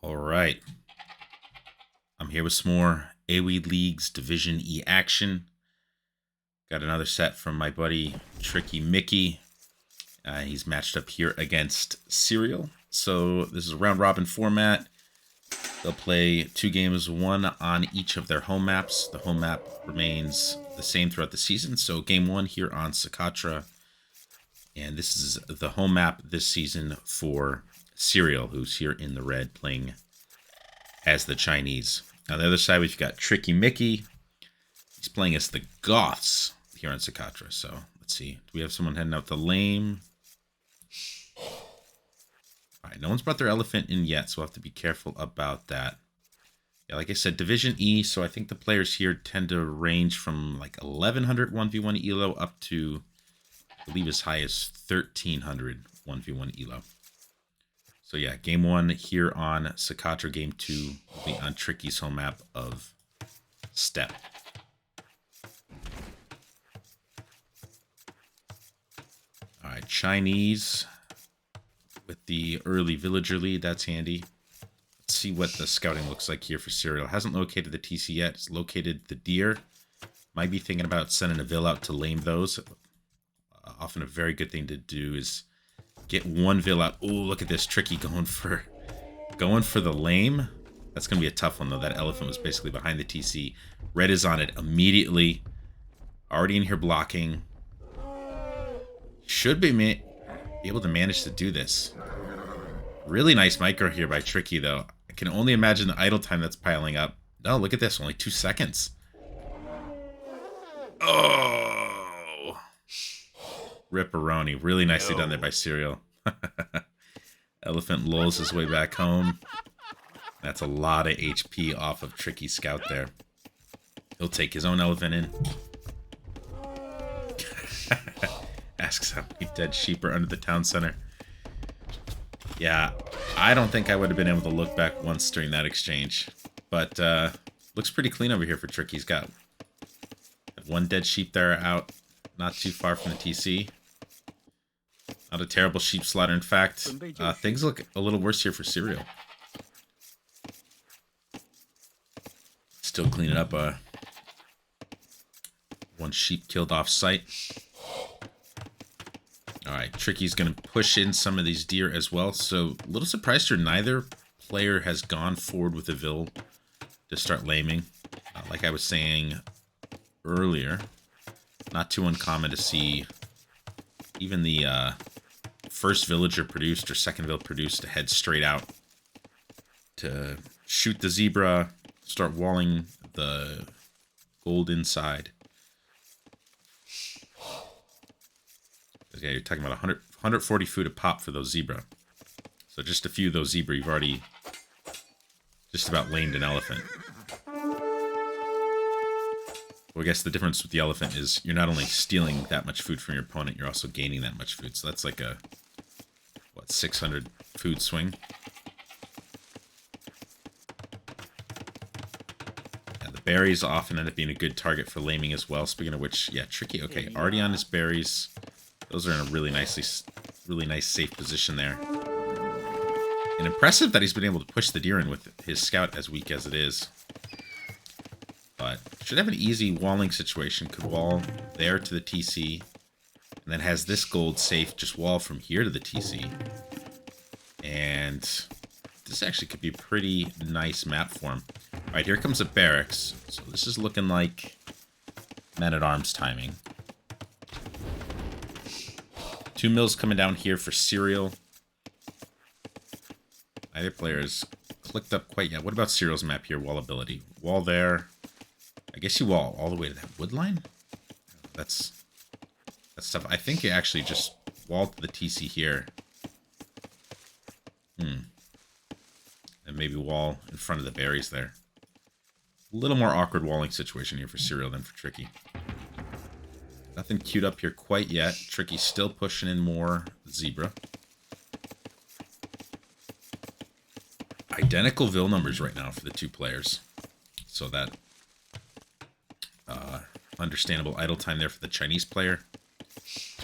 All right. I'm here with some more AOE Leagues Division E action. Got another set from my buddy TrickyMicky90. He's matched up here against ccereal. So this is a round robin format. They'll play 2 games, one on each of their home maps. The home map remains the same throughout the season. So game 1 here on Socotra. And this is the home map this season for ccereal, who's here in the red playing as the Chinese. On the other side, we've got TrickyMicky90. He's playing as the Goths here on Socotra. So let's see. Do we have someone heading out to lame? All right, no one's brought their elephant in yet, so we'll have to be careful about that. Yeah, like I said, Division E, so I think the players here tend to range from like 1100 1v1 elo up to, I believe, as high as 1300 1v1 elo. So yeah, game 1 here on Socotra. Game 2 will be on Tricky's home map of Steppe. All right, Chinese with the early villager lead. That's handy. Let's see what the scouting looks like here for ccereal. Hasn't located the TC yet. It's located the deer. Might be thinking about sending a vill out to lame those. Often a very good thing to do is get one vill out. Oh, look at this. Tricky going for the lame. That's going to be a tough one, though. That elephant was basically behind the TC. Red is on it immediately. Already in here blocking. Should be able to manage to do this. Really nice micro here by Tricky, though. I can only imagine the idle time that's piling up. Oh, look at this. Only 2 seconds. Oh. Ripperoni. Really nicely done there by ccereal. Elephant lulls his way back home. That's a lot of HP off of Tricky Scout there. He'll take his own elephant in. Asks how many dead sheep are under the town center. Yeah, I don't think I would have been able to look back once during that exchange. But looks pretty clean over here for Tricky. He's got 1 dead sheep there out, not too far from the TC. Not a terrible sheep slaughter. In fact, things look a little worse here for ccereal. Still cleaning up 1 sheep killed off site. Alright, Tricky's going to push in some of these deer as well. So, a little surprised here, neither player has gone forward with a vill to start laming. Like I was saying earlier, not too uncommon to see even the first villager produced or second vill produced to head straight out to shoot the zebra, start walling the gold inside. Yeah, you're talking about 140 food a pop for those zebra. So just a few of those zebra, you've already just about lamed an elephant. Well, I guess the difference with the elephant is you're not only stealing that much food from your opponent, you're also gaining that much food. So that's like a, what, 600 food swing? And the berries often end up being a good target for laming as well. Speaking of which, yeah, Tricky, okay, already on his berries. Those are in a really nice, safe position there. And impressive that he's been able to push the deer in with his scout as weak as it is. But should have an easy walling situation. Could wall there to the TC. And then has this gold safe just wall from here to the TC. And this actually could be a pretty nice map for him. Alright, here comes a barracks. So this is looking like men-at-arms timing. 2 mills coming down here for ccereal. Neither player has clicked up quite yet. What about ccereal's map here? Wall ability. Wall there. I guess you wall all the way to that wood line? That's tough. I think you actually just walled to the TC here. And maybe wall in front of the berries there. A little more awkward walling situation here for ccereal than for Tricky. Nothing queued up here quite yet. Tricky's still pushing in more zebra. Identical vill numbers right now for the 2 players. So that understandable idle time there for the Chinese player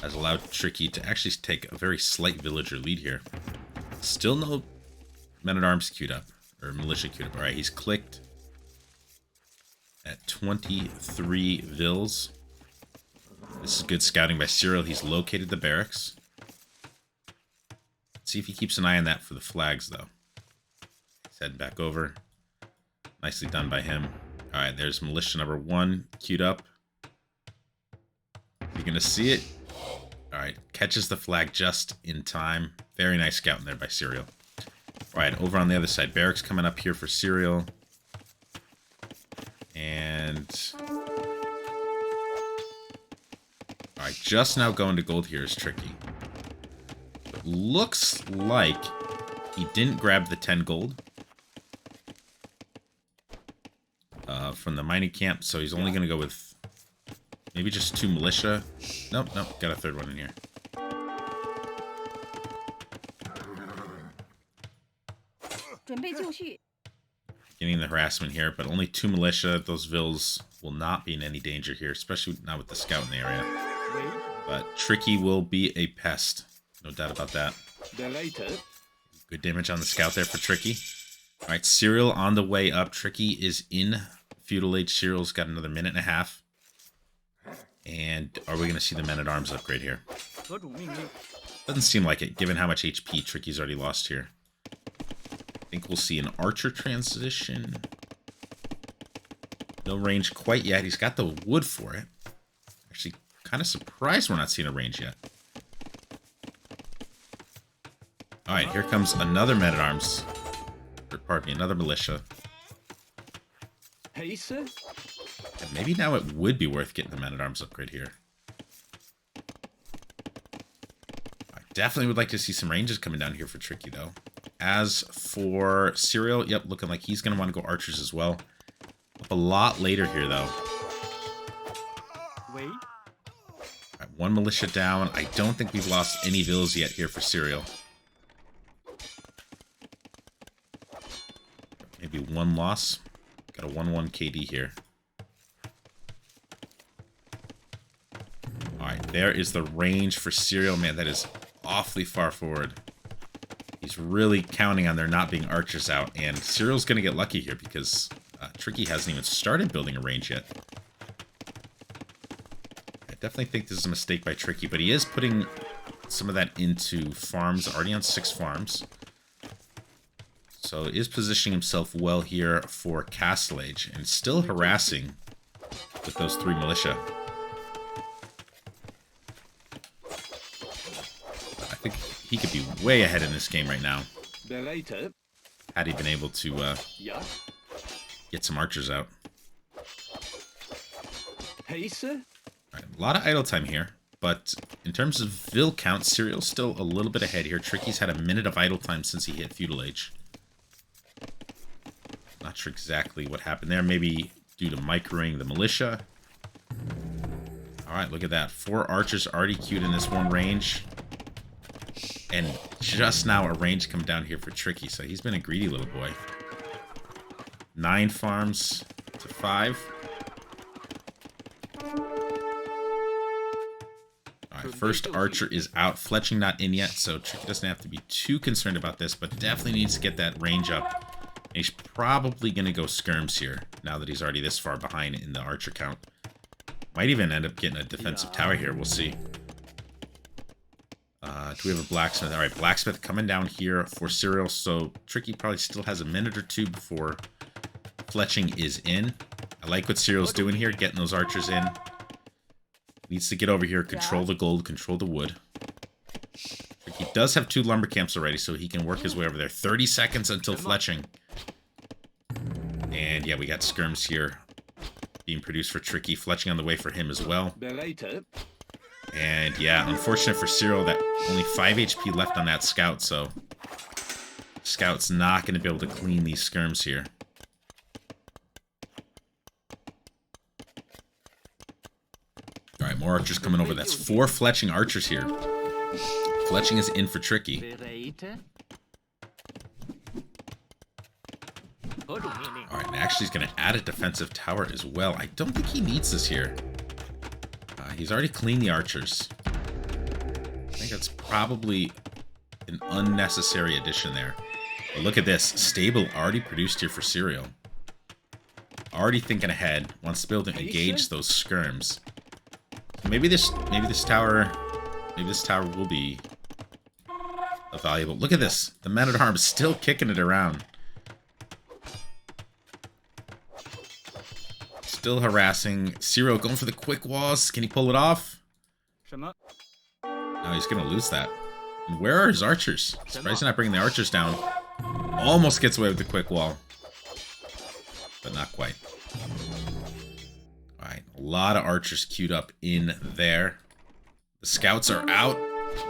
has allowed Tricky to actually take a very slight villager lead here. Still no men-at-arms queued up. Or militia queued up. Alright, he's clicked at 23 vills. This is good scouting by ccereal. He's located the barracks. Let's see if he keeps an eye on that for the flags, though. He's heading back over. Nicely done by him. Alright, there's militia number 1 queued up. You're going to see it. Alright, catches the flag just in time. Very nice scouting there by ccereal. Alright, over on the other side, barracks coming up here for ccereal. And... Alright, just now going to gold here is tricky. It looks like he didn't grab the 10 gold from the mining camp, so he's only going to go with maybe just 2 militia. Nope, got a 3rd one in here. Getting the harassment here, but only 2 militia. Those vills will not be in any danger here, especially not with the scout in the area. But Tricky will be a pest. No doubt about that. Good damage on the scout there for Tricky. Alright, ccereal on the way up. Tricky is in feudal age. Cereal's got another minute and a half. And are we going to see the men-at-arms upgrade here? Doesn't seem like it, given how much HP Tricky's already lost here. I think we'll see an archer transition. No range quite yet. He's got the wood for it. Actually, kind of surprised we're not seeing a range yet. Alright, here comes another men-at-arms. Or, pardon me, another militia. Hey, sir. And maybe now it would be worth getting the men-at-arms upgrade here. I definitely would like to see some ranges coming down here for Tricky, though. As for ccereal, yep, looking like he's going to want to go archers as well. Up a lot later here, though. Wait. Right, 1 militia down. I don't think we've lost any vills yet here for ccereal. Maybe 1 loss. Got a 1-1 KD here. Alright, there is the range for ccereal. Man, that is awfully far forward. He's really counting on there not being archers out. And ccereal's going to get lucky here because Tricky hasn't even started building a range yet. I definitely think this is a mistake by Tricky, but he is putting some of that into farms. Already on 6 farms. So is positioning himself well here for Castle Age, and still harassing with those 3 militia. I think he could be way ahead in this game right now. Had he been able to get some archers out. Hey, sir. Right, a lot of idle time here, but in terms of vill count, ccereal's still a little bit ahead here. Tricky's had a minute of idle time since he hit feudal age. Not sure exactly what happened there. Maybe due to microing the militia. Alright, look at that. 4 archers already queued in this one range. And just now a range come down here for Tricky. So he's been a greedy little boy. 9 farms to 5. Alright, first archer is out. Fletching not in yet, so Tricky doesn't have to be too concerned about this, but definitely needs to get that range up. And he's probably going to go skirms here, now that he's already this far behind in the archer count. Might even end up getting a defensive tower here, we'll see. Do we have a blacksmith? Alright, blacksmith coming down here for ccereal, so Tricky probably still has a minute or 2 before fletching is in. I like what ccereal's doing here, getting those archers in. Needs to get over here, control the gold, control the wood. Tricky does have 2 lumber camps already, so he can work his way over there. 30 seconds until fletching. And yeah, we got skirms here being produced for Tricky. Fletching on the way for him as well. And yeah, unfortunate for ccereal that only 5 HP left on that scout, so scout's not going to be able to clean these skirms here. Alright, more archers coming over. That's 4 fletching archers here. Fletching is in for Tricky. Alright, and actually he's going to add a defensive tower as well. I don't think he needs this here. He's already cleaned the archers. I think that's probably an unnecessary addition there. But look at this. Stable already produced here for ccereal. Already thinking ahead. Wants to be able to engage those skirms. So maybe this tower will be a valuable. Look at this. The Man-at-Arms still kicking it around. Still harassing. ccereal going for the quick walls. Can he pull it off? No, he's going to lose that. And where are his archers? Surprised he's not bringing the archers down. Almost gets away with the quick wall. But not quite. Alright, a lot of archers queued up in there. The scouts are out.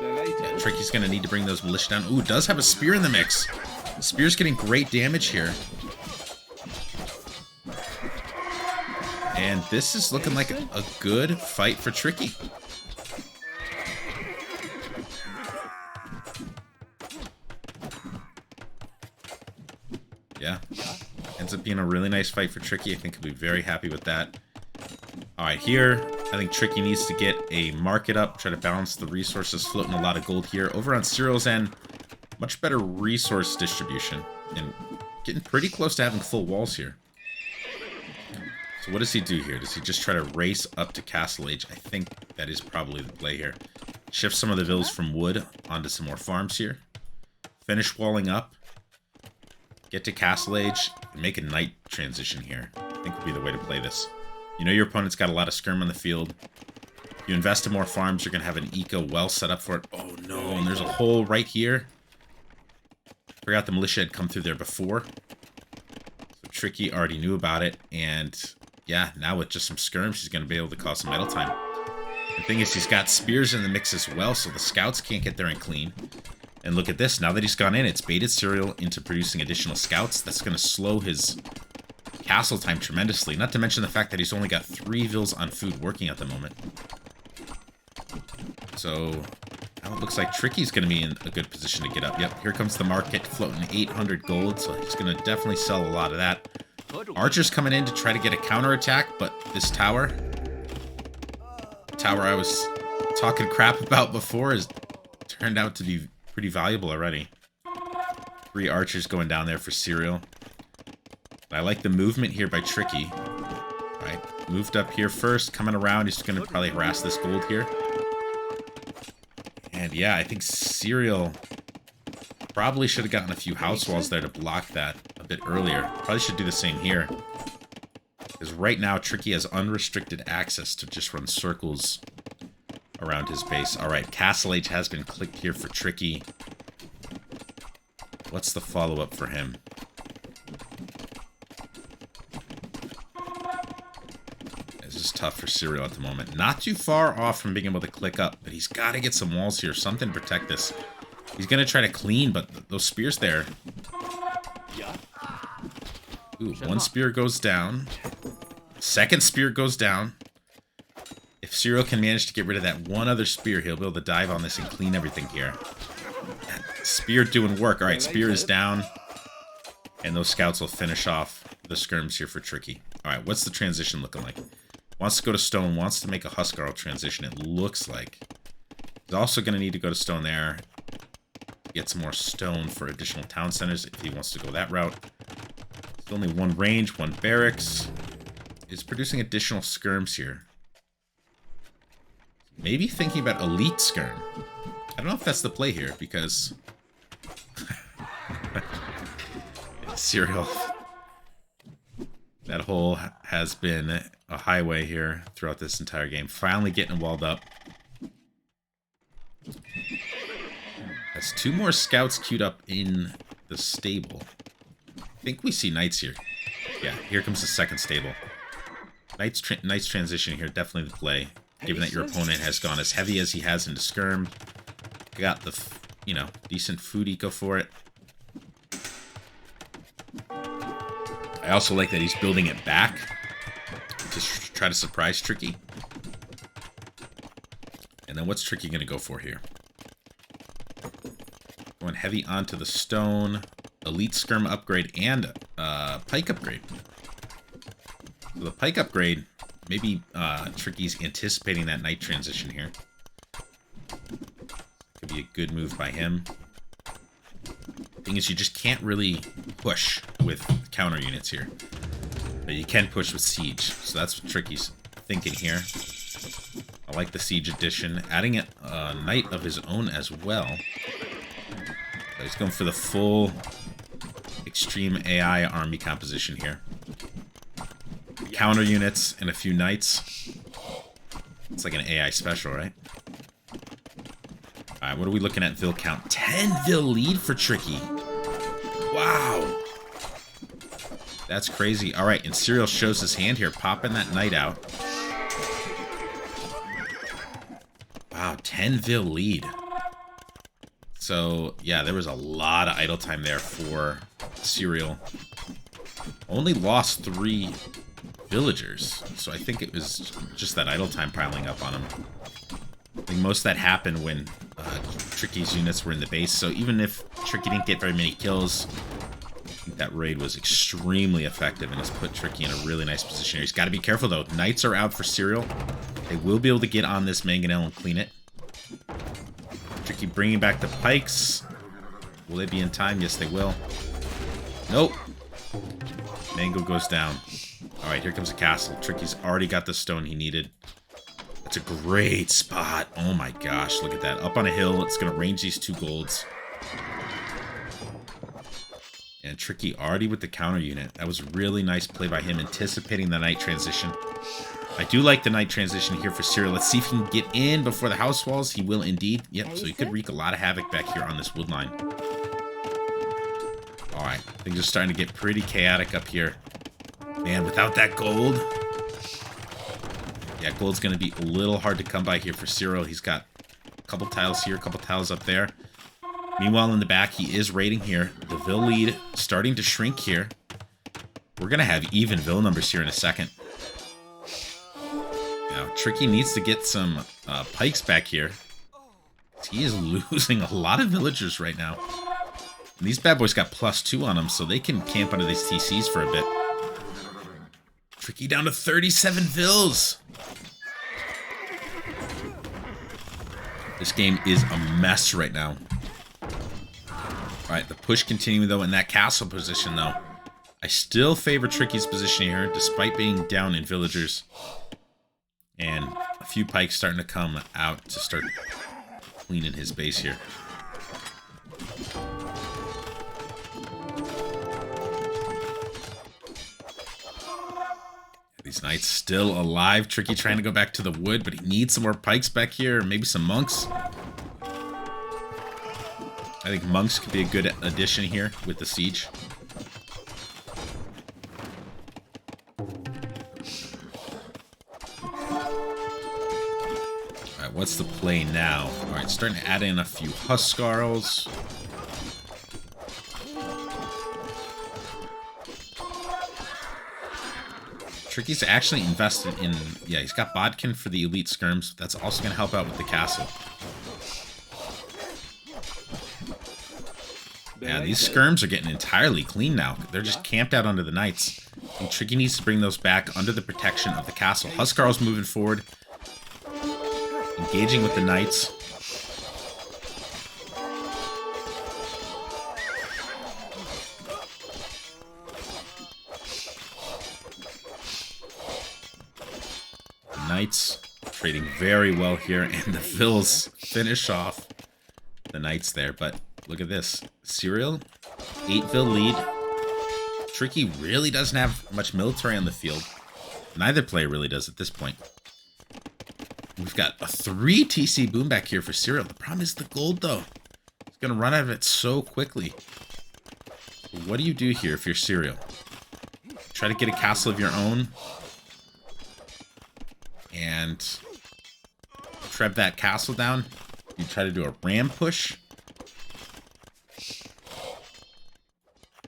Yeah, Tricky's going to need to bring those militia down. Ooh, does have a spear in the mix. The spear's getting great damage here. And this is looking like a good fight for Tricky. Yeah. Ends up being a really nice fight for Tricky. I think he'll be very happy with that. Alright, here, I think Tricky needs to get a market up. Try to balance the resources. Floating a lot of gold here. Over on ccereal's end, much better resource distribution. And getting pretty close to having full walls here. So what does he do here? Does he just try to race up to Castle Age? I think that is probably the play here. Shift some of the villas from wood onto some more farms here. Finish walling up. Get to Castle Age. And make a night transition here. I think would be the way to play this. You know your opponent's got a lot of skirm on the field. You invest in more farms, you're going to have an eco well set up for it. Oh no, and there's a hole right here. Forgot the militia had come through there before. So Tricky already knew about it, and yeah, now with just some skirms, he's going to be able to cause some metal time. The thing is, he's got spears in the mix as well, so the scouts can't get there and clean. And look at this, now that he's gone in, it's baited ccereal into producing additional scouts. That's going to slow his castle time tremendously. Not to mention the fact that he's only got 3 vills on food working at the moment. So now it looks like Tricky's going to be in a good position to get up. Yep, here comes the market floating 800 gold, so he's going to definitely sell a lot of that. Archer's coming in to try to get a counterattack, but this tower I was talking crap about before has turned out to be pretty valuable already. 3 archers going down there for ccereal. I like the movement here by Tricky. Right, moved up here first, coming around. He's going to probably harass this gold here. And yeah, I think ccereal probably should have gotten a few house walls there to block that a bit earlier. Probably should do the same here. Because right now, Tricky has unrestricted access to just run circles around his base. Alright, Castle Age has been clicked here for Tricky. What's the follow-up for him? This is tough for ccereal at the moment. Not too far off from being able to click up, but he's got to get some walls here. Something to protect this. He's going to try to clean, but those spears there. Ooh, 1 spear goes down. 2nd spear goes down. If ccereal can manage to get rid of that 1 other spear, he'll be able to dive on this and clean everything here. Spear doing work. Alright, spear is down. And those scouts will finish off the skirms here for Tricky. Alright, what's the transition looking like? Wants to go to stone, wants to make a Huskarl transition, it looks like. He's also going to need to go to stone there. Get some more stone for additional town centers if he wants to go that route. There's only 1 range, 1 barracks. He's producing additional skirms here. Maybe thinking about elite skirm. I don't know if that's the play here, because ccereal. That hole has been a highway here throughout this entire game. Finally getting walled up. Has 2 more scouts queued up in the stable. I think we see knights here. Yeah, here comes the 2nd stable. Knights transition here, definitely the play. Given that your opponent has gone as heavy as he has into skirm. Got the, you know, decent food eco for it. I also like that he's building it back to try to surprise Tricky. And then what's Tricky going to go for here? Going heavy onto the stone, elite skirm upgrade, and pike upgrade. So the pike upgrade, maybe Tricky's anticipating that night transition here. Could be a good move by him. Thing is, you just can't really push with counter units here. But you can push with siege. So that's what Tricky's thinking here. I like the siege addition. Adding a knight of his own as well. So he's going for the full extreme AI army composition here. Counter units and a few knights. It's like an AI special, right? Alright, what are we looking at? Vil count. 10 Vil lead for Tricky. Wow. That's crazy. Alright, and ccereal shows his hand here, popping that knight out. Wow, 10 Vil lead. So, yeah, there was a lot of idle time there for ccereal. Only lost 3 villagers, so I think it was just that idle time piling up on him. I think most of that happened when Tricky's units were in the base, so even if Tricky didn't get very many kills, I think that raid was extremely effective and has put Tricky in a really nice position here. He's got to be careful, though. Knights are out for ccereal. They will be able to get on this mangonel and clean it. Tricky bringing back the pikes. Will they be in time? Yes, they will. Nope. Mango goes down. Alright, here comes the castle. Tricky's already got the stone he needed. That's a great spot. Oh my gosh, look at that. Up on a hill, it's going to range these 2 golds. And Tricky already with the counter unit. That was really nice play by him, anticipating the knight transition. I do like the knight transition here for ccereal. Let's see if he can get in before the house walls. He will indeed. Yep, so he could wreak a lot of havoc back here on this wood line. Alright, things are starting to get pretty chaotic up here. Man, without that gold... Yeah, gold's going to be a little hard to come by here for ccereal. He's got a couple tiles here, a couple tiles up there. Meanwhile, in the back, he is raiding here. The Vil lead starting to shrink here. We're going to have even Vil numbers here in a second. Now, Tricky needs to get some pikes back here. He is losing a lot of villagers right now. And these bad boys got +2 on them, so they can camp under these TCs for a bit. Tricky down to 37 Vils. This game is a mess right now. Alright, the push continuing though in that castle position though. I still favor Tricky's position here, despite being down in villagers. And a few pikes starting to come out to start cleaning his base here. These knights still alive. Tricky trying to go back to the wood, but he needs some more pikes back here, or maybe some monks. I think monks could be a good addition here with the siege. Alright, what's the play now? Alright, starting to add in a few Huskarls. Tricky's actually invested in... Yeah, he's got Bodkin for the elite skirms. That's also going to help out with the castle. Yeah, these skirms are getting entirely clean now. They're just camped out under the knights. And Tricky needs to bring those back under the protection of the castle. Huskarl's moving forward. Engaging with the knights. Knights trading very well here, and the Vils finish off the knights there. But look at this. ccereal, 8 Vil lead. Tricky really doesn't have much military on the field. Neither player really does at this point. We've got a 3 TC boom back here for ccereal. The problem is the gold, though. He's going to run out of it so quickly. What do you do here if you're ccereal? Try to get a castle of your own. And treb that castle down. You try to do a ram push.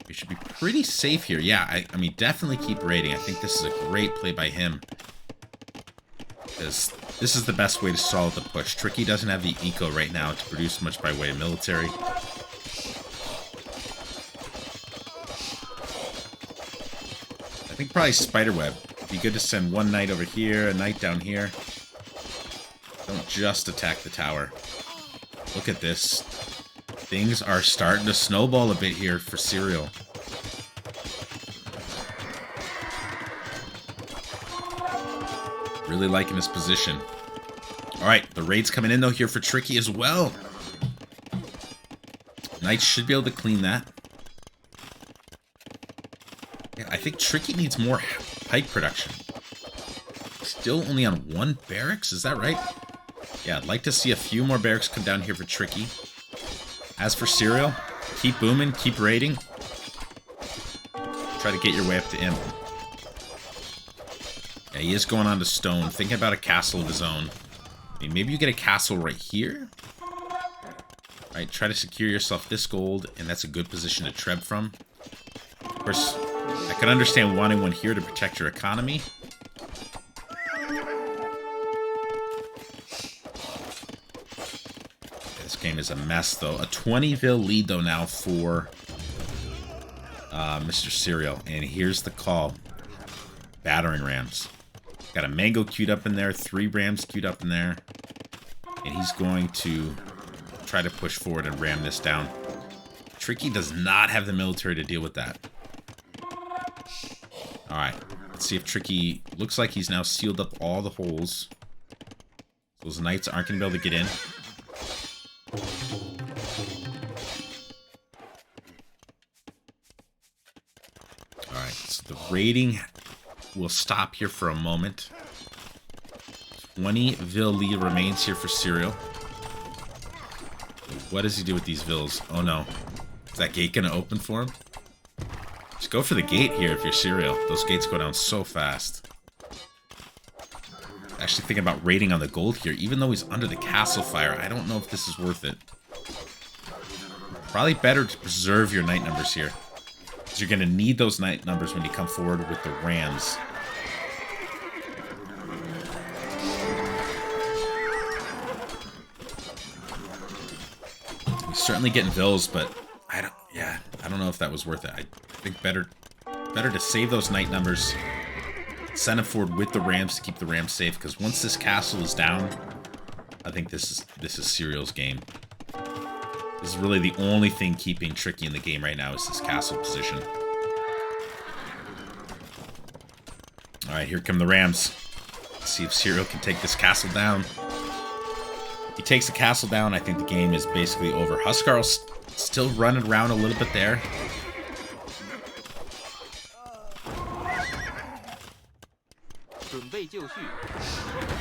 We should be pretty safe here. Yeah, I mean, definitely keep raiding. I think this is a great play by him. Because this is the best way to solve the push. Tricky doesn't have the eco right now to produce much by way of military. I think probably Spiderweb. Be good to send one knight over here, a knight down here. Don't just attack the tower. Look at this. Things are starting to snowball a bit here for ccereal. Really liking his position. Alright, the raid's coming in though here for Tricky as well. Knights should be able to clean that. Yeah, I think Tricky needs more pike production. Still only on 1 barracks, is that right? Yeah, I'd like to see a few more barracks come down here for Tricky. As for ccereal, keep booming, keep raiding. Try to get your way up to Imp. Yeah, he is going on to stone, thinking about a castle of his own. I mean, maybe you get a castle right here. Right, try to secure yourself this gold, and that's a good position to treb from. Of course, I could understand wanting one here to protect your economy. This game is a mess, though. A 20-vil lead, though, now for Mr. ccereal. And here's the call. Battering rams. Got a mango queued up in there, 3 rams queued up in there. And he's going to try to push forward and ram this down. Tricky does not have the military to deal with that. Alright, let's see if Tricky... Looks like he's now sealed up all the holes. Those knights aren't going to be able to get in. Alright, so the raiding will stop here for a moment. 20 vil lead remains here for ccereal. What does he do with these vills? Oh no. Is that gate going to open for him? Just go for the gate here if you're ccereal. Those gates go down so fast. Actually thinking about raiding on the gold here. Even though he's under the castle fire, I don't know if this is worth it. Probably better to preserve your knight numbers here. Because you're going to need those knight numbers when you come forward with the rams. Certainly getting vills, but I don't know if that was worth it. I think better to save those knight numbers, send them forward with the rams to keep the rams safe, because once this castle is down, I think this is ccereal's game. This is really the only thing keeping Tricky in the game right now is this castle position. Alright, here come the rams. Let's see if ccereal can take this castle down. He takes the castle down, I think the game is basically over. Huskarl's still running around a little bit there.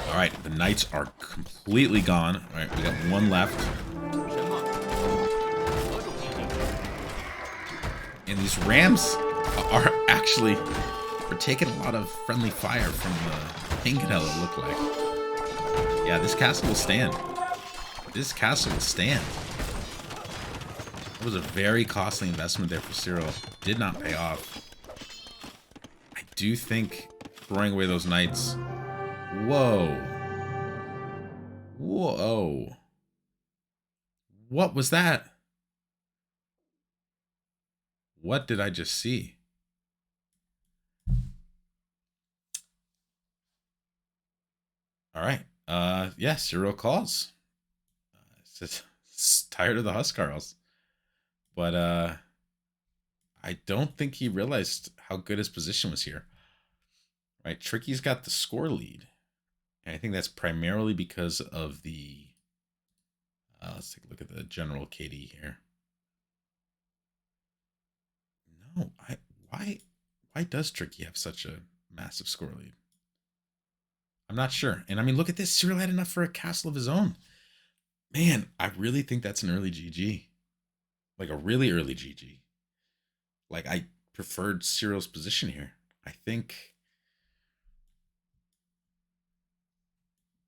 Alright, the knights are completely gone. Alright, we got 1 left. And these rams are actually... We're taking a lot of friendly fire from the Pinganel, it looked like. Yeah, this castle will stand. This castle will stand. It was a very costly investment there for ccereal. Did not pay off. I do think throwing away those knights... Whoa. Whoa. What was that? What did I just see? Alright. Yeah, ccereal calls. It's tired of the Huskarls. But I don't think he realized how good his position was here. Right, Tricky's got the score lead. And I think that's primarily because of the... let's take a look at the general KD here. No, why does Tricky have such a massive score lead? I'm not sure. And I mean, look at this. ccereal had enough for a castle of his own. Man, I really think that's an early GG. Like a really early GG. Like, I preferred ccereal's position here. I think...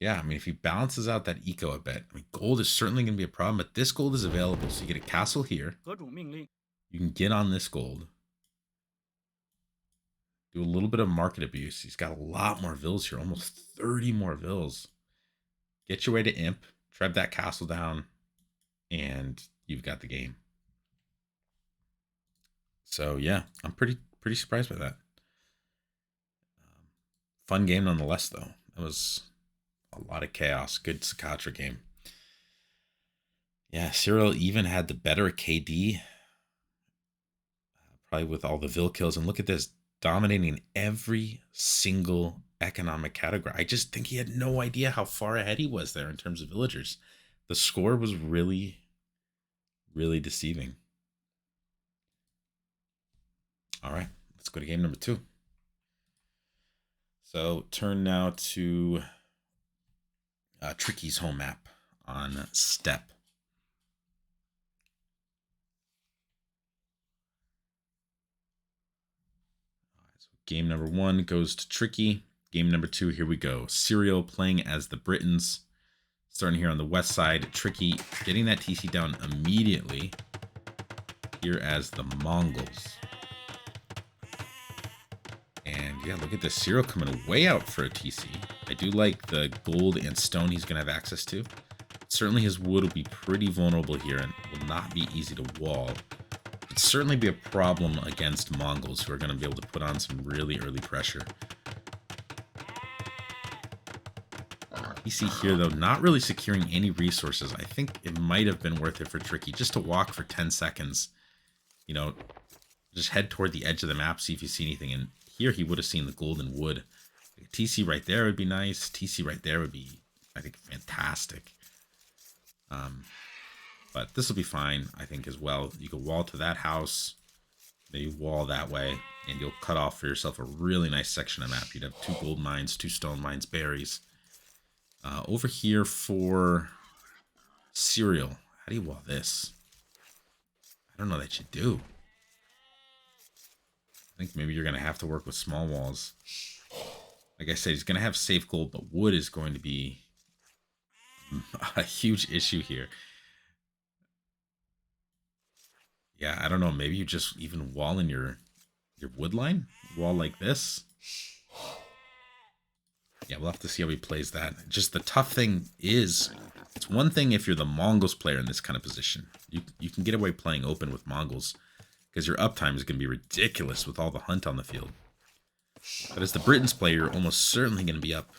Yeah, I mean, if he balances out that eco a bit, I mean, gold is certainly going to be a problem, but this gold is available. So you get a castle here. You can get on this gold. Do a little bit of market abuse. He's got a lot more vills here, almost 30 more vills. Get your way to Imp, treb that castle down, and you've got the game. So yeah, I'm pretty surprised by that. Fun game nonetheless, though. That was a lot of chaos. Good Socotra game. Yeah, ccereal even had the better KD, probably with all the Vil kills. And look at this, dominating every single economic category. I just think he had no idea how far ahead he was there in terms of villagers. The score was really, really deceiving. All right, let's go to game number 2. So turn now to Tricky's home map on Steppe. So game number 1 goes to Tricky. Game number 2, here we go. ccereal playing as the Britons. Starting here on the west side, Tricky getting that TC down immediately. Here as the Mongols. And yeah, look at this, ccereal coming way out for a TC. I do like the gold and stone he's going to have access to. Certainly his wood will be pretty vulnerable here and will not be easy to wall. It'd certainly be a problem against Mongols, who are going to be able to put on some really early pressure. TC here, though, not really securing any resources. I think it might have been worth it for Tricky just to walk for 10 seconds. You know, just head toward the edge of the map, see if you see anything. And here he would have seen the golden wood. TC right there would be nice. TC right there would be, I think, fantastic. But this will be fine, I think, as well. You can wall to that house, maybe wall that way, and you'll cut off for yourself a really nice section of map. You'd have 2 gold mines, 2 stone mines, berries. Over here for ccereal. How do you wall this? I don't know that you do. I think maybe you're going to have to work with small walls. Like I said, he's going to have safe gold, but wood is going to be a huge issue here. Yeah, I don't know. Maybe you just even wall in your wood line. Wall like this. Yeah, we'll have to see how he plays that. Just the tough thing is, it's one thing if you're the Mongols player in this kind of position. You can get away playing open with Mongols because your uptime is going to be ridiculous with all the hunt on the field. But as the Britons player, you're almost certainly going to be up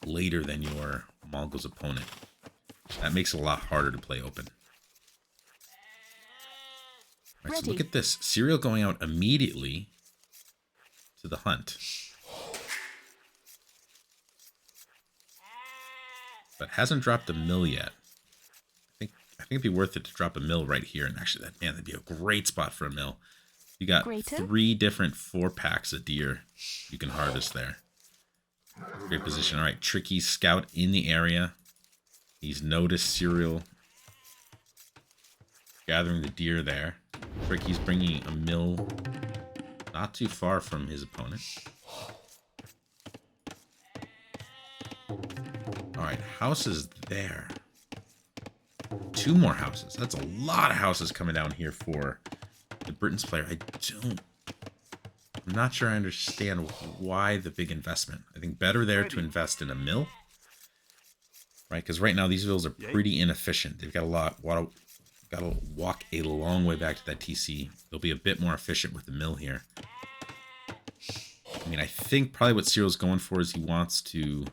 later than your Mongols opponent. That makes it a lot harder to play open. All right, so look at this. ccereal going out immediately to the hunt. But hasn't dropped a mill yet. I think it'd be worth it to drop a mill right here. And actually, that'd be a great spot for a mill. You got 3 different 4-packs of deer you can harvest there. Great position. All right, Tricky scout in the area. He's noticed ccereal gathering the deer there. Tricky's bringing a mill not too far from his opponent. All right, houses there. 2 more houses. That's a lot of houses coming down here for the Britons player. I'm not sure I understand why the big investment. I think better there to invest in a mill, right? Because right now these vills are pretty inefficient. They've got got to walk a long way back to that TC. They'll be a bit more efficient with the mill here. I mean, I think probably what ccereal's going for is he wants to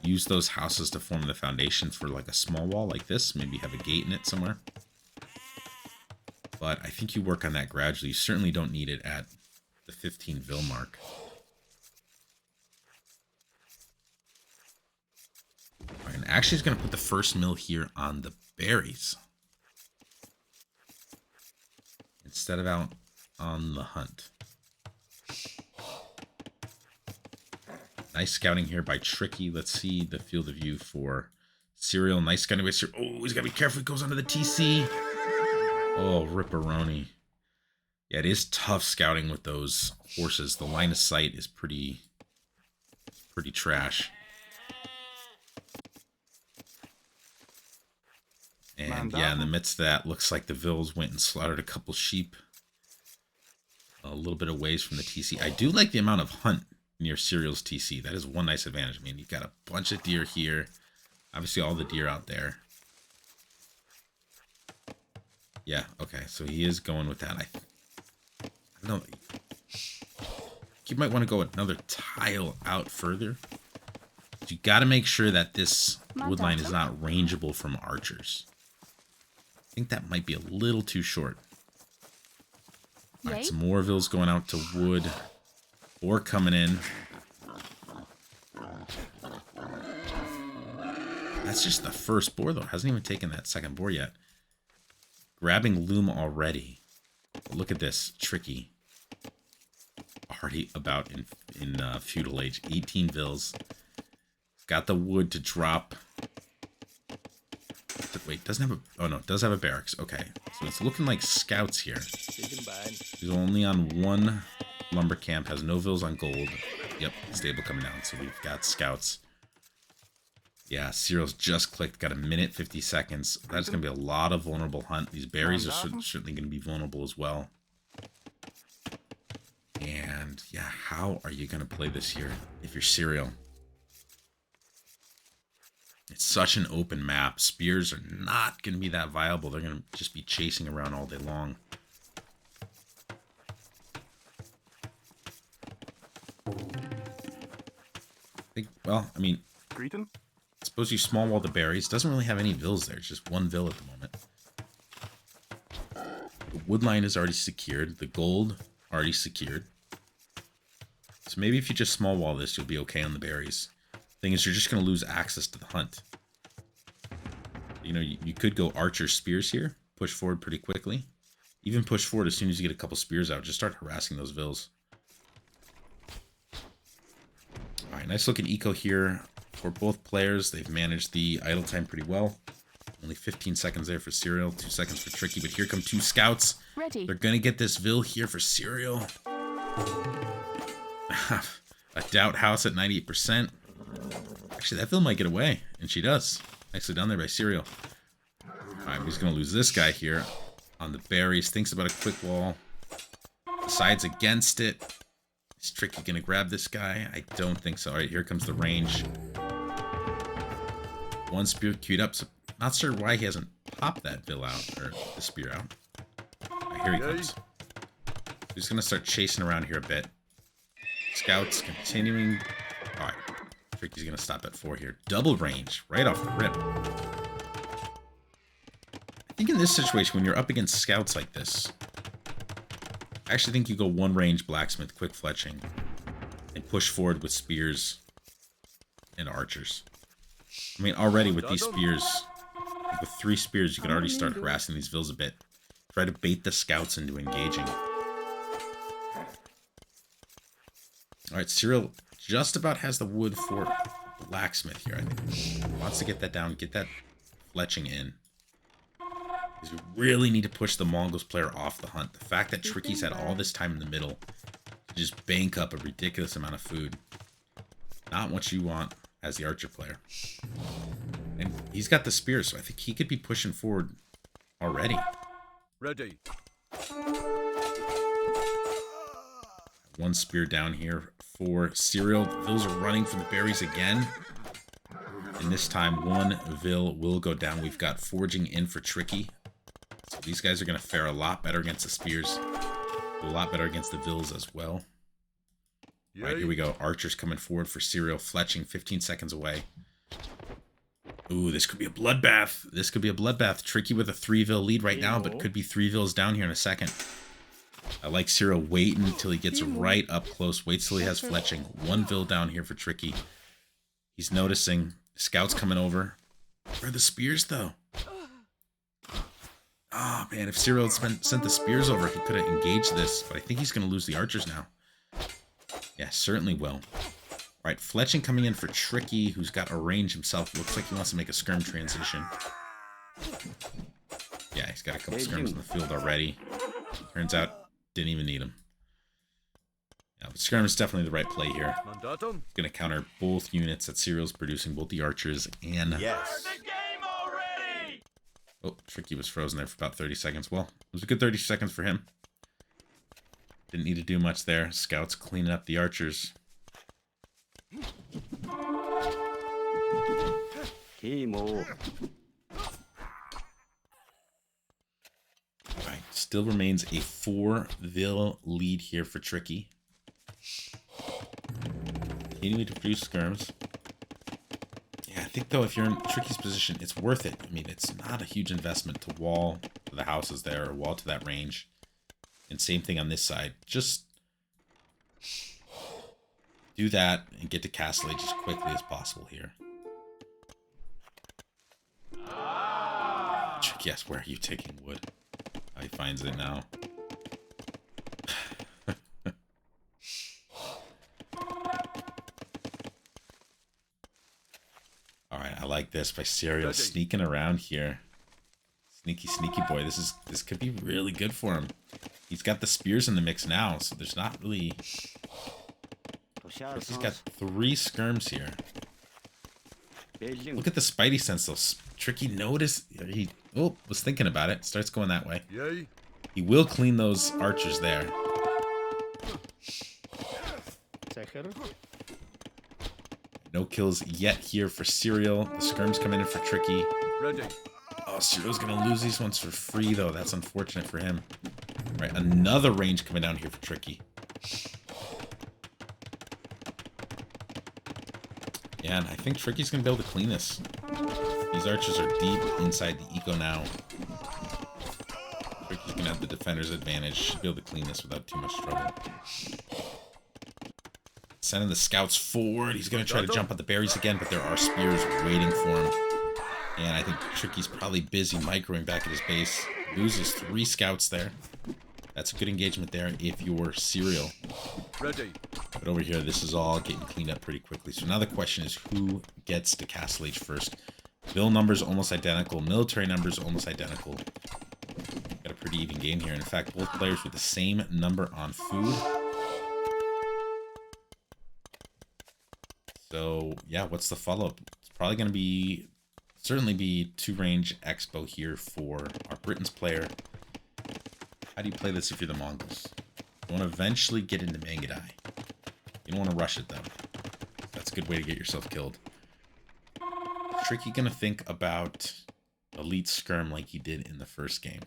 use those houses to form the foundation for like a small wall like this. Maybe have a gate in it somewhere. But I think you work on that gradually. You certainly don't need it at the 15 vil mark. All right, and actually he's going to put the first mill here on the berries instead of out on the hunt. Nice scouting here by Tricky. Let's see the field of view for ccereal. Nice scouting by ccereal. Oh, he's got to be careful. He goes onto the TC. Oh, ripperoni. Yeah, it is tough scouting with those horses. The line of sight is pretty trash. And yeah, in the midst of that, looks like the Vils went and slaughtered a couple sheep a little bit of ways from the TC. I do like the amount of hunt near ccereal's TC. That is one nice advantage. I mean, you've got a bunch of deer here. Obviously, all the deer out there. Yeah, okay. So he is going with that. I don't know. You might want to go another tile out further. But you got to make sure that this wood line is not rangeable from archers. I think that might be a little too short. All right, Yay. some more vills going out to wood. Ore coming in. That's just the first boar, though. Hasn't even taken that second boar yet. Grabbing loom already. But look at this. Tricky. Already about in feudal age. 18 vills. Got the wood to drop. Wait, doesn't have a... Oh, no. Does have a barracks. Okay. So it's looking like scouts here. He's only on one lumber camp. Has no vills on gold. Yep. Stable coming down. So we've got scouts. Yeah, cereal's just clicked. Got a minute, 50 seconds. That's going to be a lot of vulnerable hunt. These berries are certainly going to be vulnerable as well. And, yeah, how are you going to play this here if you're cereal? It's such an open map. Spears are not going to be that viable. They're going to just be chasing around all day long. Well, I mean... Greeting? Suppose you small wall the berries. Doesn't really have any vills there. It's just one vill at the moment. The wood line is already secured. The gold already secured. So maybe if you just small wall this, you'll be okay on the berries. Thing is, you're just going to lose access to the hunt. You know, you could go archer spears here. Push forward pretty quickly. Even push forward as soon as you get a couple spears out. Just start harassing those vills. Alright, nice looking eco here. For both players, they've managed the idle time pretty well. Only 15 seconds there for Cereal, 2 seconds for Tricky, but here come two scouts. Ready. They're going to get this Vil here for Cereal. A Doubt House at 98%. Actually, that Vil might get away, and she does. Nicely done there by Cereal. Alright, he's going to lose this guy here on the berries. Thinks about a quick wall. Decides against it. Is Tricky going to grab this guy? I don't think so. Alright, here comes the range. One spear queued up, so not sure why he hasn't popped that Vil out, or the spear out. Right, here he comes. He's going to start chasing around here a bit. Scouts continuing. Alright, Tricky's going to stop at 4 here. Double range, right off the rip. I think in this situation, when you're up against scouts like this, I actually think you go one range blacksmith, quick fletching, and push forward with spears and archers. I mean, already with these spears, with 3 spears, you can already start harassing these vills a bit. Try to bait the scouts into engaging. Alright, Cereal just about has the wood for blacksmith here, I think. Wants to get that down, get that fletching in. Because you really need to push the Mongols player off the hunt. The fact that Tricky's had all this time in the middle to just bank up a ridiculous amount of food. Not what you want as the archer player. And he's got the spear, so I think he could be pushing forward already. Ready. One spear down here for Cereal. The Vils are running from the berries again. And this time, one Vil will go down. We've got Forging in for Tricky. So these guys are going to fare a lot better against the spears. A lot better against the Vils as well. All right, here we go. Archers coming forward for Cereal. Fletching 15 seconds away. Ooh, this could be a bloodbath. This could be a bloodbath. Tricky with a 3-Vil lead right now, but could be 3 Vils down here in a second. I like Cereal waiting until he gets right up close. Waits till he has fletching. 1 Vil down here for Tricky. He's noticing. Scouts coming over. Where are the spears, though? Oh, man. If Cereal had sent the spears over, he could have engaged this. But I think he's going to lose the archers now. Yeah, certainly will. All right, fletching coming in for Tricky, who's got a range himself. Looks like he wants to make a skirm transition. Yeah, he's got a couple skirms in the field already. Turns out, didn't even need them. Yeah, but skirm is definitely the right play here. Going to counter both units that Cereal's producing, both the archers and... Yes. Oh, Tricky was frozen there for about 30 seconds. Well, it was a good 30 seconds for him. Didn't need to do much there. Scouts cleaning up the archers. Alright, still remains a 4-Vil lead here for Tricky. Continuing to produce skirms. Yeah, think, though, if you're in Tricky's position, it's worth it. I mean, it's not a huge investment to wall the houses there or wall to that range. And same thing on this side. Just do that and get to Castle Age as quickly as possible here. Tricky, yes, where are you taking wood? He finds it now. Alright, I like this by ccereal sneaking around here. Sneaky, sneaky boy. This could be really good for him. He's got the spears in the mix now, so there's not really... He's got 3 skirms here. Look at the spidey sense, though. Tricky noticed. He was thinking about it. Starts going that way. He will clean those archers there. No kills yet here for ccereal. The skirm's coming in for Tricky. Oh, ccereal's gonna lose these ones for free, though. That's unfortunate for him. Right, another range coming down here for Tricky. Yeah, and I think Tricky's gonna be able to clean this. These archers are deep inside the eco now. Tricky's gonna have the defender's advantage. Should be able to clean this without too much trouble. Sending the scouts forward. He's gonna try to jump at the berries again, but there are spears waiting for him. And I think Tricky's probably busy microing back at his base. Loses 3 scouts there. That's a good engagement there if you're ccereal. But over here, this is all getting cleaned up pretty quickly. So now the question is, who gets to Castle Age first? Bill numbers almost identical. Military numbers almost identical. Got a pretty even game here. In fact, both players with the same number on food. So, yeah, what's the follow-up? It's probably going to be... certainly be 2-range expo here for our Britain's player. How do you play this if you're the Mongols? You want to eventually get into Mangadai. You don't want to rush it, though. That's a good way to get yourself killed. Tricky gonna think about elite skirm like he did in the first game.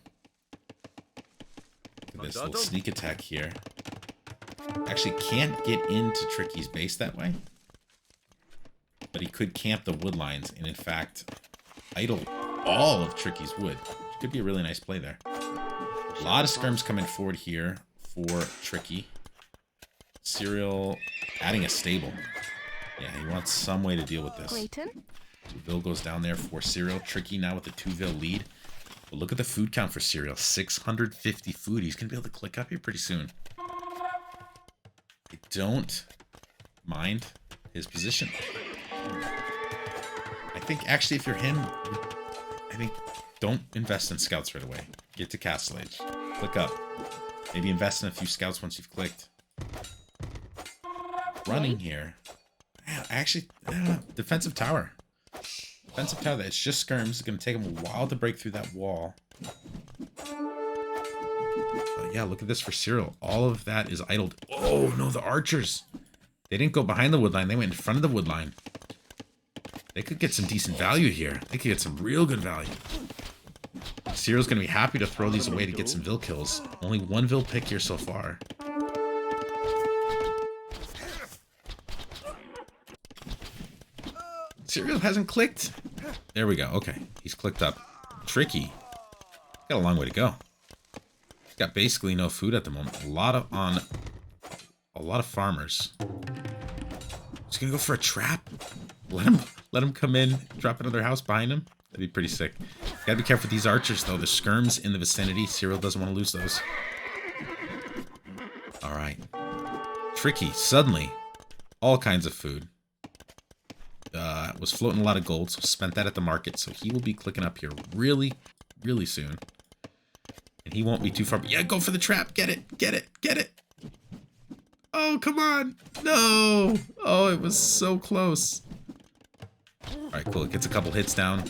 Look at this little sneak attack here. Actually can't get into Tricky's base that way. But he could camp the wood lines and, in fact, idle all of Tricky's wood. Which could be a really nice play there. A lot of skirms coming forward here for Tricky. ccereal adding a stable. Yeah, he wants some way to deal with this. 2-vil goes down there for ccereal. Tricky now with the 2-vil lead. But look at the food count for ccereal. 650 food. He's going to be able to click up here pretty soon. I don't mind his position. I think actually if you're him, I think don't invest in scouts right away. Get to Castle Age. Click up. Maybe invest in a few scouts once you've clicked. Running here. Actually, defensive tower. Defensive tower, it's just skirms. It's going to take him a while to break through that wall. But yeah, look at this for ccereal. All of that is idled. Oh, no, the archers. They didn't go behind the wood line. They went in front of the wood line. They could get some decent value here. They could get some real good value. ccereal's going to be happy to throw these away to get some vil kills. Only 1 vil pick here so far. ccereal hasn't clicked. There we go. Okay, he's clicked up. Tricky. Got a long way to go. He's got basically no food at the moment. A lot of farmers. He's gonna go for a trap. Let him come in. Drop another house behind him. That'd be pretty sick. Gotta be careful with these archers though. There's skirms in the vicinity. ccereal doesn't want to lose those. All right. Tricky. Suddenly, all kinds of food. Was floating a lot of gold, so spent that at the market. So he will be clicking up here really, really soon. And he won't be too far. But yeah, go for the trap. Get it. Get it. Get it. Oh, come on. No. Oh, it was so close. All right, cool. It gets a couple hits down.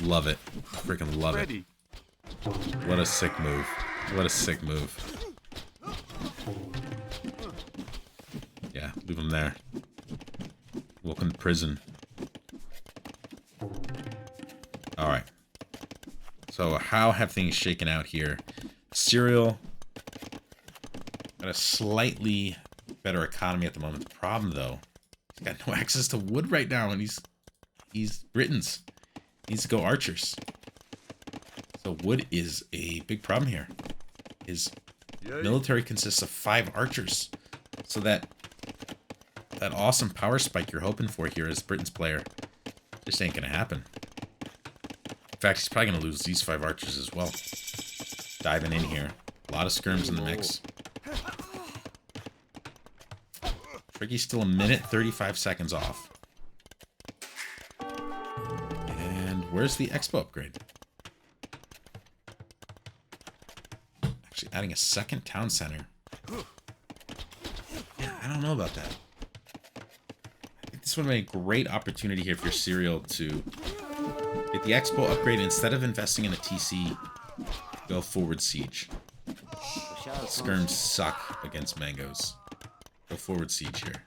Love it. Freaking love it. What a sick move. What a sick move. Yeah, leave him there. Welcome to prison. All right. So how have things shaken out here? ccereal got a slightly better economy at the moment. The problem, though, He's got no access to wood right now, and he's Britons. He needs to go archers. So wood is a big problem here. His military consists of 5 archers. So that awesome power spike you're hoping for here as Britain's player just ain't gonna happen. In fact, he's probably gonna lose these 5 archers as well. Diving in here. A lot of skirms in the mix. Tricky's still 1:35 off. And where's the expo upgrade? Actually adding a second town center. Yeah, I don't know about that. I think this would be a great opportunity here for ccereal to get the expo upgrade. Instead of investing in a TC, go forward siege. Skirms suck against mangoes. Go forward siege here.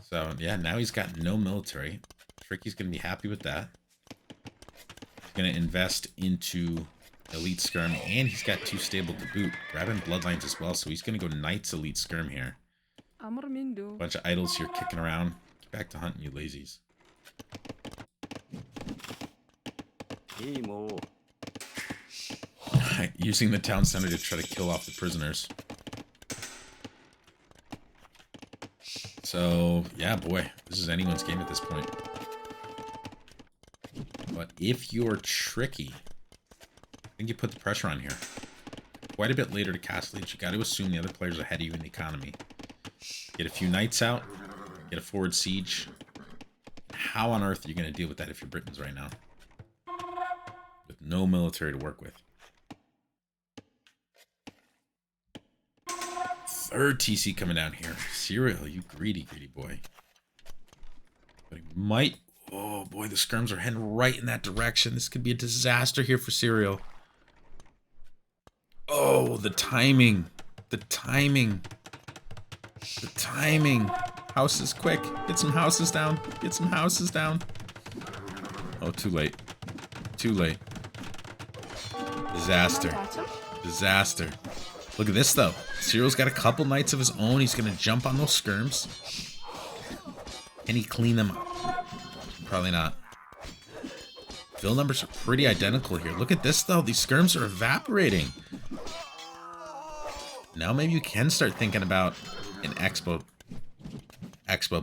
So, yeah, now he's got no military. Tricky's going to be happy with that. He's going to invest into elite skirm, and he's got 2 stable to boot. Grabbing bloodlines as well, so he's going to go knights elite skirm here. Bunch of idols here kicking around. Get back to hunting, you lazies. Using the town center to try to kill off the prisoners. So, yeah, boy, this is anyone's game at this point. But if you're tricky, I think you put the pressure on here. Quite a bit later to cast leads. You got to assume the other players are ahead of you in the economy. Get a few knights out. Get a forward siege. How on earth are you going to deal with that if you're Britons right now? With no military to work with. 3rd TC coming down here. ccereal, you greedy, greedy boy. But he might... Oh, boy, the skirms are heading right in that direction. This could be a disaster here for ccereal. Oh, the timing. The timing. The timing. Houses, quick. Get some houses down. Get some houses down. Oh, too late. Too late. Disaster. Disaster. Look at this, though. ccereal's got a couple knights of his own. He's going to jump on those skirms. Can he clean them up? Probably not. Fill numbers are pretty identical here. Look at this, though. These skirms are evaporating. Now maybe you can start thinking about an expo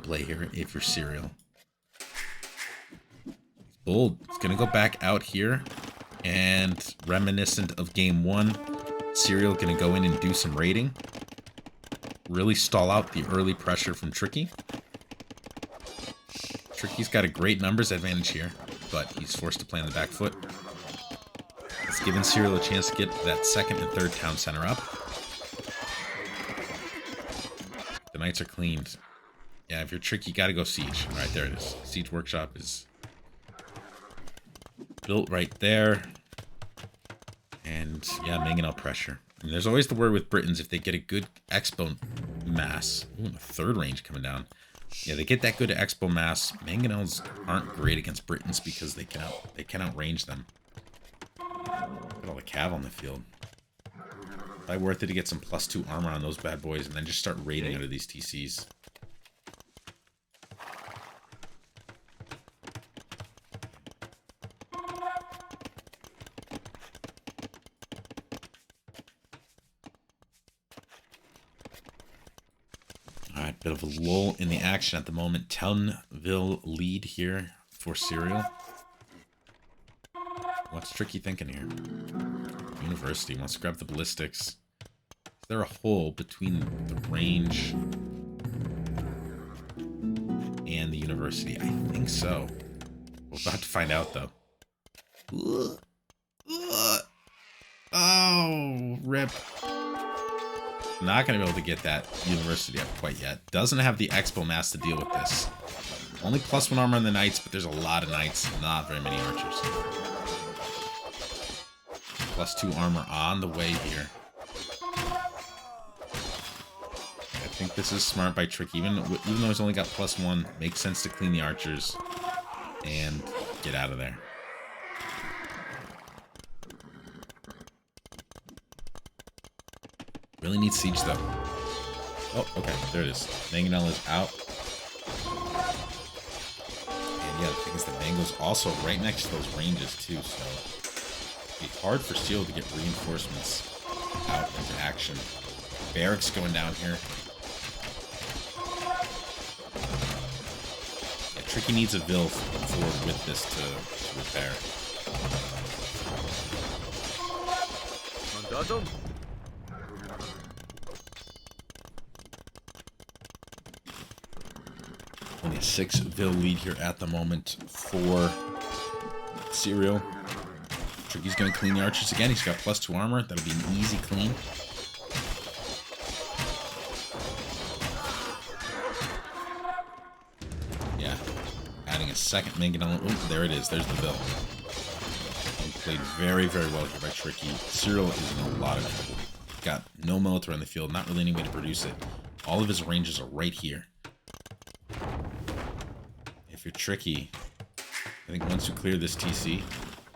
play here if you're ccereal. Bold. He's going to go back out here. And reminiscent of game 1, ccereal going to go in and do some raiding. Really stall out the early pressure from Tricky. Tricky's got a great numbers advantage here, but he's forced to play on the back foot. It's given ccereal a chance to get that 2nd and 3rd town center up. The knights are cleaned. Yeah, if you're Tricky, you gotta go siege. Right, there it is. Siege workshop is built right there. And yeah, mangonel pressure. And there's always the word with Britons, if they get a good expo mass. Ooh, the 3rd range coming down. Yeah, they get that good expo mass. Mangonels aren't great against Britons because they can outrange them. Look at all the cav on the field. Probably worth it to get some +2 armor on those bad boys and then just start raiding out of these TCs. Alright, bit of a lull in the action at the moment. Townville lead here for ccereal. What's Tricky thinking here? University wants to grab the ballistics. Is there a hole between the range and the university? I think so. We're about to find out, though. Oh, rip. Not going to be able to get that university up quite yet. Doesn't have the expo mass to deal with this. Only +1 armor on the knights, but there's a lot of knights. Not very many archers. +2 armor on the way here. I think this is smart by Trick. Even though he's only got +1, makes sense to clean the archers and get out of there. Really needs siege, though. Oh, okay, there it is. Mangonel is out. And yeah, the thing is the Mango's also right next to those ranges too, so it'd be hard for Steel to get reinforcements out into action. Barracks going down here. Yeah, Tricky needs a Vil forward with this to repair. Only a 6 Vil lead here at the moment for ccereal. Tricky's going to clean the archers again. He's got +2 armor. That'll be an easy clean. Yeah. Adding a second Mangonel. Oh, there it is. There's the Vil. Played very, very well here by Tricky. ccereal is in a lot of trouble. Got no military on the field. Not really any way to produce it. All of his ranges are right here. If you're Tricky, I think once you clear this TC,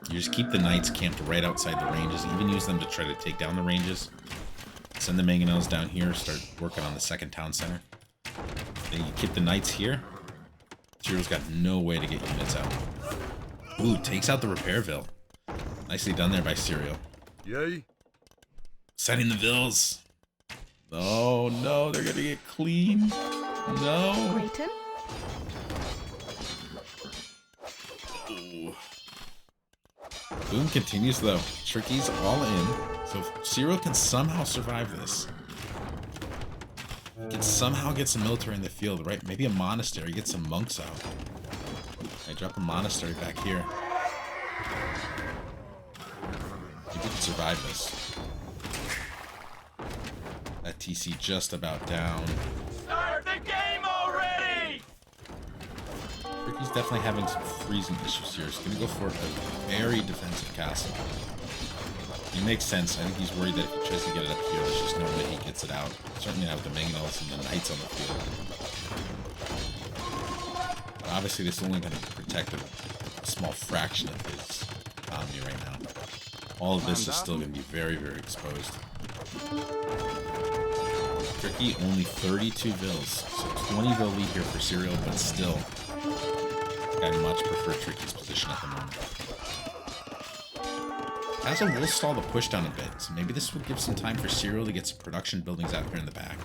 you just keep the knights camped right outside the ranges. Even use them to try to take down the ranges. Send the Mangonels down here. Start working on the second town center. Then you keep the knights here. ccereal's got no way to get units out. Ooh, takes out the repair Vil. Nicely done there by ccereal. Yay. Setting the Vils. Oh no, they're gonna get clean. No. Waiting. Ooh. Boom continues though. Tricky's all in. So if ccereal can somehow survive this. Can somehow get some military in the field, right? Maybe a monastery, get some monks out. I drop a monastery back here. Maybe we can survive this. That TC just about down. Start the game already! Tricky's definitely having some freezing issues here. He's going to go for a very defensive castle. It makes sense. I think he's worried that if he tries to get it up here, there's just no way he gets it out. Certainly not with the Mangonels and the Knights on the field. But obviously, this is only going to protect a small fraction of his economy right now. All of this is still going to be very, very exposed. Tricky only 32 Vils, so 20 Vil lead here for ccereal, but still, I much prefer Tricky's position at the moment. Castle will stall the push down a bit, so maybe this would give some time for ccereal to get some production buildings out here in the back.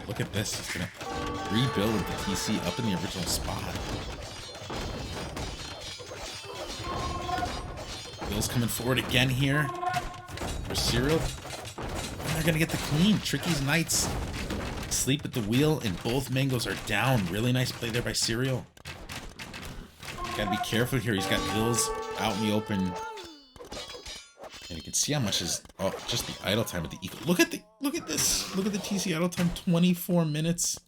Look at this, he's gonna rebuild the TC up in the original spot. Bill's coming forward again here for ccereal. And they're gonna get the clean. Tricky's Knights sleep at the wheel, and both Mangos are down. Really nice play there by ccereal. Gotta be careful here. He's got Vils out in the open. And you can see how much is just the idle time of the eco. Look at this. Look at the TC idle time, 24 minutes.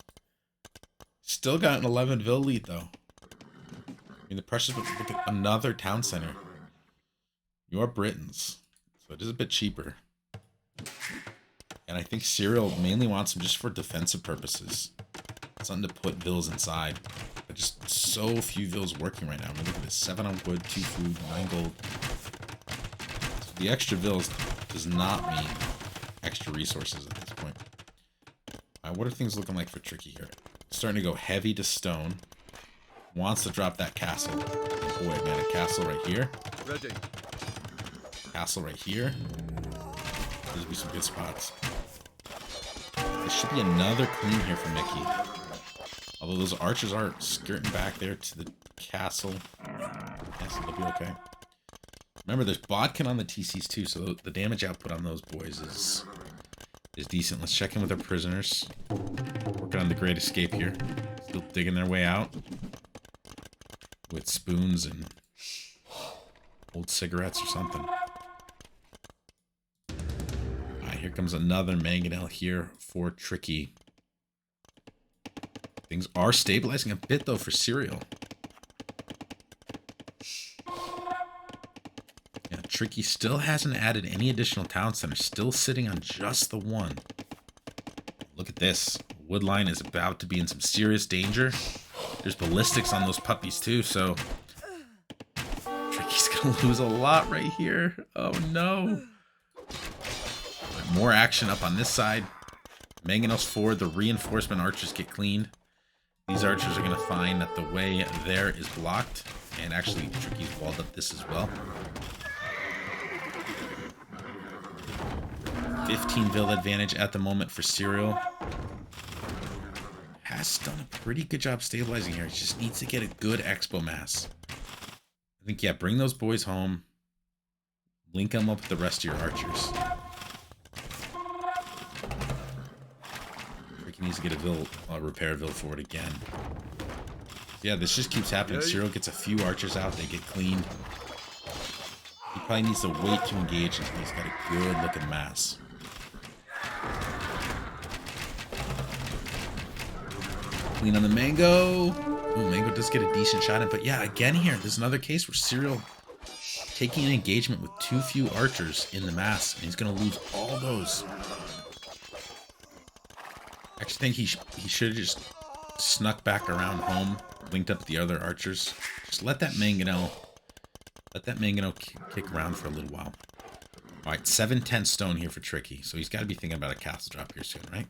Still got an 11 Vil lead though. I mean, the pressures, look at another town center. You're Britons, so it is a bit cheaper. And I think ccereal mainly wants them just for defensive purposes. Something to put Vils inside. But just so few Vils working right now. I mean, look at this, 7 on wood, 2 food, 9 gold. So the extra Vils does not mean extra resources at this point. What are things looking like for Tricky here? Starting to go heavy to stone. Wants to drop that castle. And boy, man, a castle right here. Ready. Castle right here. There's be some good spots. There should be another clean here for Mickey. Although those archers are skirting back there to the castle. Yes, it'll be okay. Remember, there's bodkin on the TCs too, so the damage output on those boys is decent. Let's check in with our prisoners. Working on the Great Escape here. Still digging their way out. With spoons and old cigarettes or something. Here comes another Mangonel here for Tricky. Things are stabilizing a bit though for ccereal. Yeah, Tricky still hasn't added any additional town centers. Still sitting on just the one. Look at this. Woodline is about to be in some serious danger. There's ballistics on those puppies too, so Tricky's going to lose a lot right here. Oh, no. More action up on this side. Manganos forward. The reinforcement archers get cleaned. These archers are going to find that the way there is blocked. And actually, Tricky's walled up this as well. 15 Vil advantage at the moment for ccereal. Has done a pretty good job stabilizing here. He just needs to get a good expo mass. I think, yeah, bring those boys home. Link them up with the rest of your archers. Tricky needs to get a repair Vil for it again. Yeah, this just keeps happening. ccereal gets a few archers out. They get cleaned. He probably needs to wait to engage until he's got a good looking mass. Clean on the Mango. Ooh, Mango does get a decent shot in. But yeah, again here, there's another case where ccereal taking an engagement with too few archers in the mass. And he's going to lose all those. I actually think he should have just snuck back around home, linked up the other archers. Just let that Mangano kick around for a little while. All right, 710 stone here for Tricky. So he's got to be thinking about a castle drop here soon, right?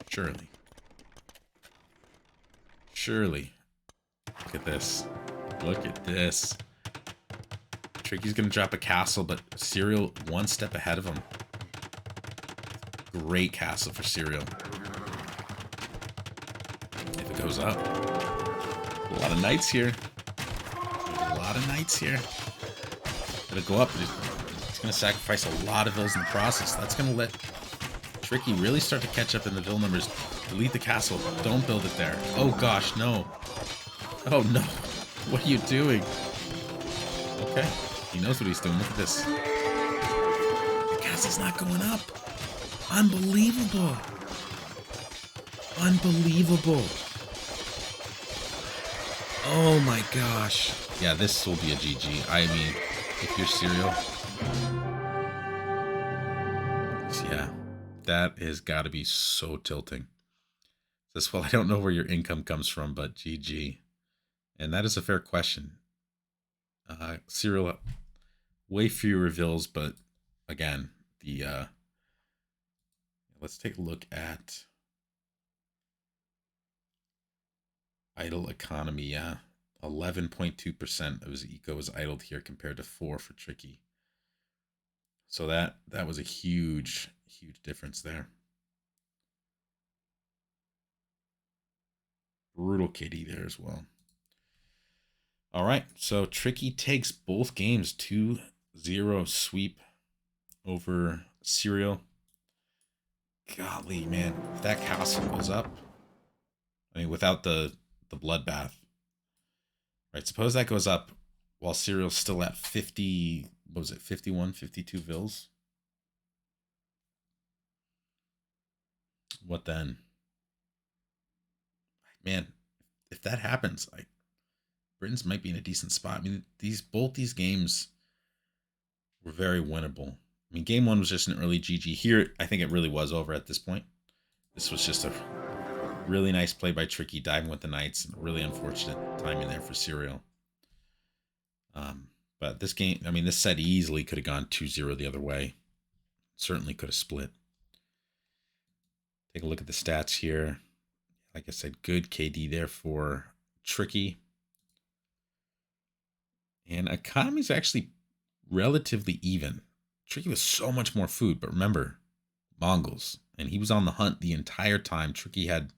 Surely. Surely. Look at this. Look at this. Tricky's going to drop a castle, but ccereal one step ahead of him. Great castle for ccereal. If it goes up. A lot of knights here. A lot of knights here. It'll go up. It's going to sacrifice a lot of Vils in the process. That's going to let Tricky really start to catch up in the Vil numbers. Delete the castle. Don't build it there. Oh gosh, no. Oh no. What are you doing? Okay. He knows what he's doing. Look at this. The castle's not going up. Unbelievable. Unbelievable. Oh my gosh. Yeah, this will be a GG. I mean, if you're ccereal. Yeah, that has got to be so tilting. Says, well, I don't know where your income comes from, but GG. And that is a fair question. ccereal, way fewer Vils, but again, the let's take a look at idle economy. Yeah, 11.2% of his eco is idled here compared to 4 for Tricky. So that was a huge difference there. Brutal KD there as well. All right, so Tricky takes both games, 2-0 sweep over ccereal. Golly, man, if that castle goes up, I mean, without the bloodbath, right? Suppose that goes up while ccereal's still at 50. What was it? 51, 52 Vils. What then? Man, if that happens, Britain's might be in a decent spot. I mean, both these games were very winnable. I mean, game 1 was just an early GG. Here, I think it really was over at this point. This was just a really nice play by Tricky, diving with the Knights, and really unfortunate timing there for ccereal. But this game, I mean, this set easily could have gone 2-0 the other way. Certainly could have split. Take a look at the stats here. Like I said, good KD there for Tricky. And economy's actually relatively even. Tricky was so much more food, but remember, Mongols. And he was on the hunt the entire time. Tricky had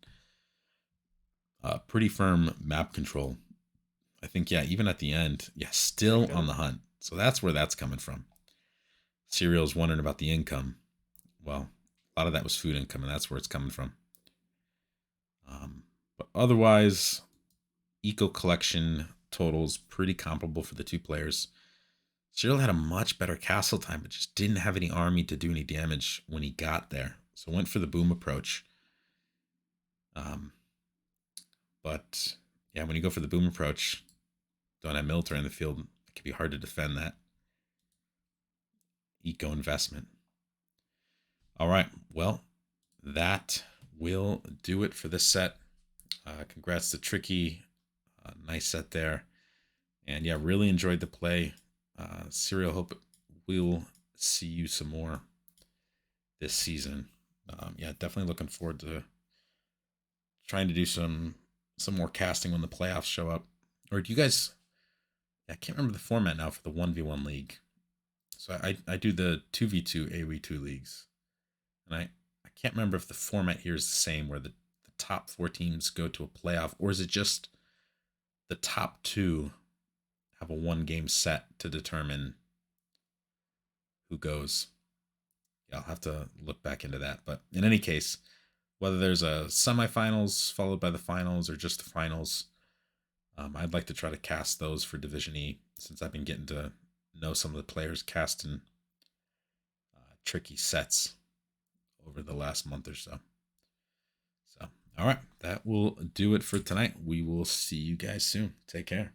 pretty firm map control. I think, yeah, even at the end, yeah, still on the hunt. So that's where that's coming from. ccereal's wondering about the income. Well, a lot of that was food income, and that's where it's coming from. But otherwise, eco collection totals pretty comparable for the two players. ccereal had a much better castle time, but just didn't have any army to do any damage when he got there. So went for the boom approach. But yeah, when you go for the boom approach, don't have military in the field, it can be hard to defend that eco investment. All right, well, that will do it for this set. Congrats to Tricky. Nice set there. And yeah, really enjoyed the play. Ccereal, hope we'll see you some more this season. Yeah, definitely looking forward to trying to do some more casting when the playoffs show up. Or do you guys? I can't remember the format now for the 1v1 league. So I do the 2v2 AOE2 leagues, and I can't remember if the format here is the same, where the top 4 teams go to a playoff, or is it just the top 2 have a 1-game set to determine who goes. Yeah, I'll have to look back into that. But in any case, whether there's a semifinals followed by the finals or just the finals, I'd like to try to cast those for Division E, since I've been getting to know some of the players casting tricky sets over the last month or so. So, all right, that will do it for tonight. We will see you guys soon. Take care.